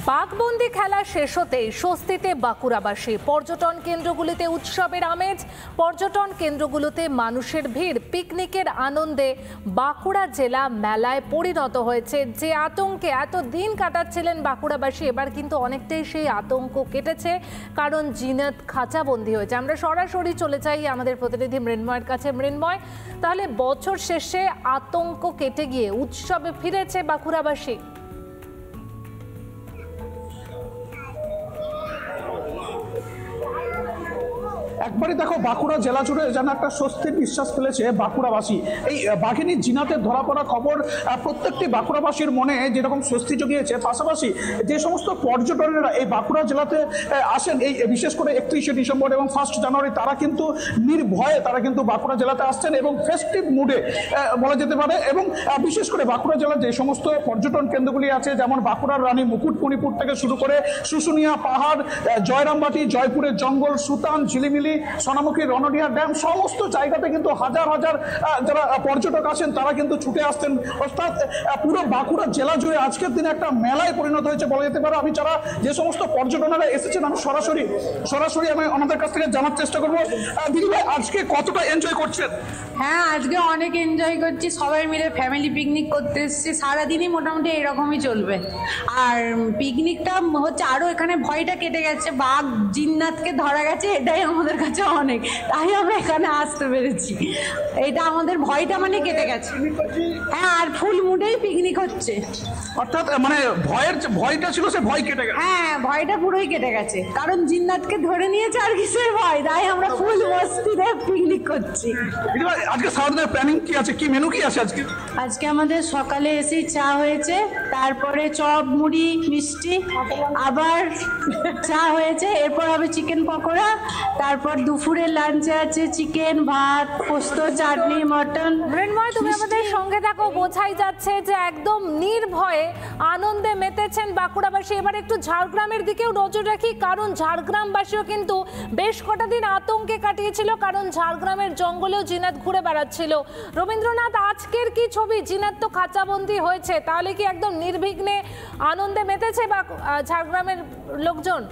বাঘবন্দি খেলা শেষ হতেই স্বস্তিতে বাঁকুড়াবাসী। পর্যটন কেন্দ্রগুলিতে উৎসবের আমেজ, পর্যটন কেন্দ্রগুলোতে মানুষের ভিড়, পিকনিকের আনন্দে বাঁকুড়া জেলা মেলায় পরিণত হয়েছে। যে আতঙ্কে এত দিন কাটাচ্ছিলেন বাঁকুড়াবাসী, এবার কিন্তু অনেকটাই সেই আতঙ্ক কেটেছে, কারণ জিনাত খাঁচাবন্দি হয়েছে। আমরা সরাসরি চলে যাই আমাদের প্রতিনিধি মৃন্ময়ের কাছে। মৃন্ময়, তাহলে বছর শেষে আতঙ্ক কেটে গিয়ে উৎসবে ফিরেছে বাঁকুড়াবাসী। একবারই দেখো, বাঁকুড়া জেলা জুড়ে যেন একটা স্বস্তির নিঃশ্বাস ফেলেছে বাঁকুড়াবাসী। এই বাঘিনীর জিনাতে ধরা পড়া খবর প্রত্যেকটি বাঁকুড়াবাসীর মনে যেরকম স্বস্তি জুগিয়েছে, পাশাপাশি যে সমস্ত পর্যটনেরা এই বাঁকুড়া জেলাতে আসেন, এই বিশেষ করে 31শে ডিসেম্বর এবং 1 জানুয়ারি, তারা কিন্তু নির্ভয়ে বাঁকুড়া জেলাতে আসছেন এবং ফেস্টিভ মুডে বলা যেতে পারে। এবং বিশেষ করে বাঁকুড়া জেলার যে সমস্ত পর্যটন কেন্দ্রগুলি আছে, যেমন বাঁকুড়ার রানী মুকুটমণিপুর থেকে শুরু করে শুশুনিয়া পাহাড়, জয়রামবাটি, জয়পুরের জঙ্গল, সুতান, ঝিলিমিলি, সোনামুখী, রণডিয়া ড্যাম, সমস্ত জায়গাতে কিন্তু হাজার হাজার যারা পর্যটক আসেন তারা কিন্তু ছুটে আসছেন। অর্থাৎ পুরো বাঁকুড়া জেলা জুড়ে আজকের দিনে একটা মেলায় পরিণত হয়েছে বলা যেতে পারে। আমি যারা যে সমস্ত পর্যটনেরা এসেছেন, আমি সরাসরি আমি আমাদের কাছ থেকে জানার চেষ্টা করবো। দিদি ভাই, আজকে কতটা এনজয় করছেন? হ্যাঁ, আজকে অনেক এনজয় করছি, সবাই মিলে ফ্যামিলি পিকনিক করতে এসেছি। সারাদিনই মোটামুটি এরকমই চলবে। আর পিকনিকটা হচ্ছে আরও এখানে ভয়টা কেটে গেছে, বাঘ জিন্নাতকে ধরা গেছে, এটাই আমাদের কাছে অনেক, তাই আমরা এখানে আসতে পেরেছি। এটা আমাদের ভয়টা মানে কেটে গেছে। হ্যাঁ, আর ফুল মুডেই পিকনিক হচ্ছে। অর্থাৎ মানে ভয়টা ছিল, সে ভয় কেটে গেছে। হ্যাঁ, ভয়টা পুরোই কেটে গেছে, কারণ জিন্নাতকে ধরে নিয়েছে, আর কিসের ভয়, তাই আমরা ফুল মস্তিতে পিকনিক করছি। আজকে সারাদিনের প্ল্যানিং কি আছে, কি মেনু কি আছে আজকে? আজকে আমাদের সকালে এসে চা হয়েছে, তারপরে চপ, মুড়ি, মিষ্টি, আবার চা হয়েছে, এরপর হবে চিকেন পকোড়া, তারপর দুপুরে লাঞ্চে আছে চিকেন, ভাত, পোস্ত, চাটনি, মটন। মৃন্ময়, তুমি আমাদের সঙ্গে থাকো। বোঝাই যাচ্ছে যে একদম নির্ভয়ে আনন্দে মেতেছেন বাঁকুড়াবাসী। এবার একটু ঝাড়গ্রামের দিকেও নজর রাখি, কারণ ঝাড়গ্রামবাসীও কিন্তু বেশ কটা দিন আতঙ্কে কাটিয়েছিল, কারণ ঝাড়গ্রামের জঙ্গলেও জিনাত ঘুরে বেড়াচ্ছিল। রবীন্দ্রনাথ, আজকের কি ছবি? জিনাত তো খাঁচাবন্দি হয়েছে, তাহলে কি একদম নির্বিঘ্নে আনন্দে মেতেছে বা ঝাড়গ্রামের লোকজন?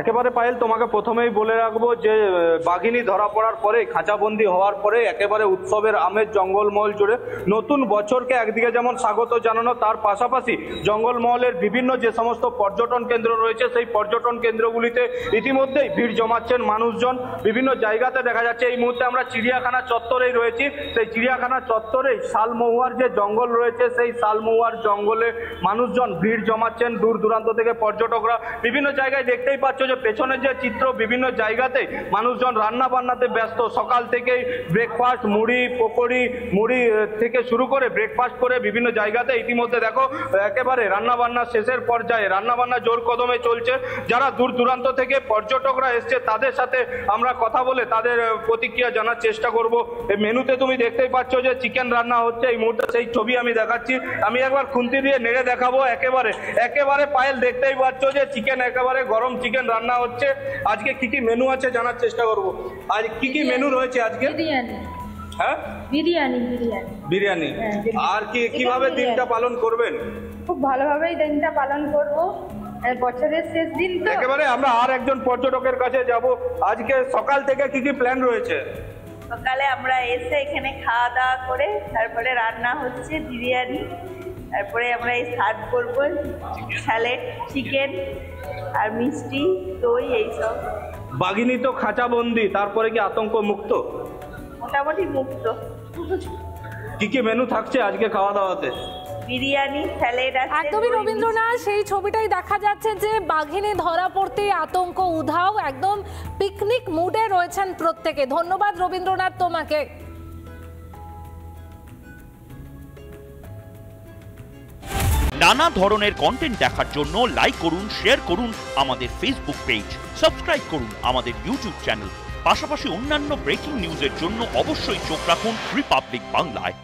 একেবারে পায়েল, তোমাকে প্রথমেই বলে রাখবো যে বাঘিনী ধরা পড়ার পরে, খাঁচাবন্দি হওয়ার পরে একেবারে উৎসবের আমেজ জঙ্গলমহল জুড়ে। নতুন বছরকে একদিকে যেমন স্বাগত জানানো, তার পাশাপাশি জঙ্গলমহলের বিভিন্ন যে সমস্ত পর্যটন কেন্দ্র রয়েছে, সেই পর্যটন কেন্দ্রগুলিতে ইতিমধ্যেই ভিড় জমাচ্ছেন মানুষজন। বিভিন্ন জায়গাতে দেখা যাচ্ছে, এই মুহূর্তে আমরা চিড়িয়াখানা চত্বরেই রয়েছি। সেই চিড়িয়াখানা চত্বরেই শালমহুয়ার যে জঙ্গল রয়েছে, সেই শালমহুয়ার জঙ্গলে মানুষজন ভিড় জমাচ্ছেন। দূর দূরান্ত থেকে পর্যটকরা বিভিন্ন জায়গায় দেখতেই পাচ্ছ যে পেছনের যে চিত্র, বিভিন্ন জায়গাতে মানুষজন রান্না বান্নাতে ব্যস্ত। সকাল থেকেই ব্রেকফাস্ট, মুড়ি, পকোড়ি, মুড়ি থেকে শুরু করে ব্রেকফাস্ট করে বিভিন্ন জায়গাতে ইতিমধ্যে দেখো একেবারে রান্নাবান্না শেষের পর্যায়ে, রান্নাবান্না জোর কদমে চলছে। যারা দূর দূরান্ত থেকে পর্যটকরা এসছে, তাদের সাথে আমরা কথা বলে তাদের প্রতিক্রিয়া জানার চেষ্টা করব। এই মেনুতে তুমি দেখতেই পাচ্ছ যে চিকেন রান্না হচ্ছে এই মুহূর্তে, সেই ছবি আমি দেখাচ্ছি। আমি একবার খুন্তি দিয়ে নেড়ে দেখাবো। একেবারে পায়েল, দেখতেই পাচ্ছ যে চিকেন, একেবারে গরম চিকেন রান্না হচ্ছে। আজকে কি কি মেনু আছে জানার চেষ্টা করব। আজ কি কি মেনু রয়েছে আজকে? বিরিয়ানি। হ্যাঁ, বিরিয়ানি। আর কিভাবে দিনটা পালন করবেন? খুব ভালোভাবেই দিনটা পালন করব, বছরের শেষ দিন তো। একেবারে আমরা আর একজন পর্যটকের কাছে যাব। আজকে সকাল থেকে কি কি প্ল্যান রয়েছে? সকালে আমরা এসে এখানে খাওয়া দাওয়া করে তারপরে রান্না হচ্ছে বিরিয়ানি, তারপরে আমরা এই সার্ভ করবো স্যালাড, চিকেন আর মিষ্টি, দই, এইসব। বাঘিনী তো খাঁচাবন্দি, তারপরে কি আতঙ্ক মুক্ত? মোটামুটি মুক্ত। কি কি মেনু থাকছে আজকে খাওয়া দাওয়াতে? বিরিয়ানি, স্যালাড আছে। একদমই রবীন্দ্রনাথ, সেই ছবিটাই দেখা যাচ্ছে যে বাঘিনী ধরা পড়তে আতঙ্ক উধাও, একদম পিকনিক মুডে রয়েছেন প্রত্যেকে। ধন্যবাদ রবীন্দ্রনাথ তোমাকে। নানা ধরনের কন্টেন্ট দেখার জন্য লাইক করুন, শেয়ার করুন আমাদের ফেসবুক পেজ, সাবস্ক্রাইব করুন আমাদের ইউটিউব চ্যানেল। পাশাপাশি অন্যান্য ব্রেকিং নিউজের জন্য অবশ্যই চোখ রাখুন রিপাবলিক বাংলায়।